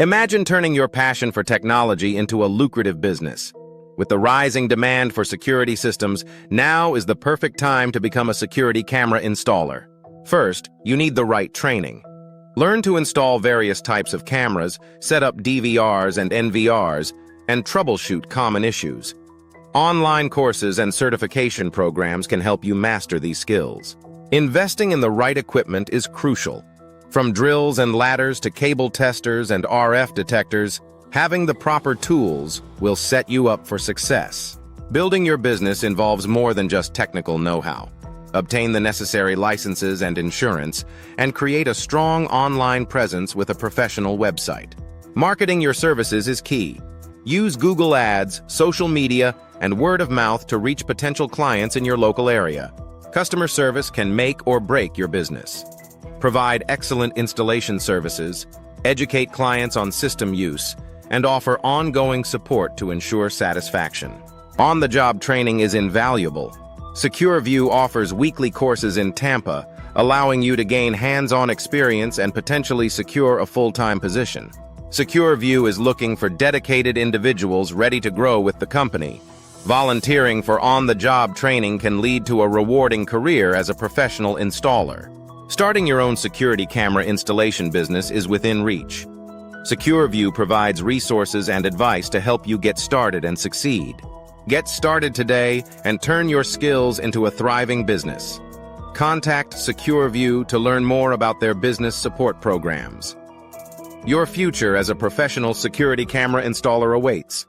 Imagine turning your passion for technology into a lucrative business. With the rising demand for security systems, now is the perfect time to become a security camera installer. First, you need the right training. Learn to install various types of cameras, set up DVRs and NVRs, and troubleshoot common issues. Online courses and certification programs can help you master these skills. Investing in the right equipment is crucial. From drills and ladders to cable testers and RF detectors, having the proper tools will set you up for success. Building your business involves more than just technical know-how. Obtain the necessary licenses and insurance, and create a strong online presence with a professional website. Marketing your services is key. Use Google Ads, social media, and word of mouth to reach potential clients in your local area. Customer service can make or break your business. Provide excellent installation services, educate clients on system use, and offer ongoing support to ensure satisfaction. On-the-job training is invaluable. SecureView offers weekly courses in Tampa, allowing you to gain hands-on experience and potentially secure a full-time position. SecureView is looking for dedicated individuals ready to grow with the company. Volunteering for on-the-job training can lead to a rewarding career as a professional installer. Starting your own security camera installation business is within reach. SecureView provides resources and advice to help you get started and succeed. Get started today and turn your skills into a thriving business. Contact SecureView to learn more about their business support programs. Your future as a professional security camera installer awaits.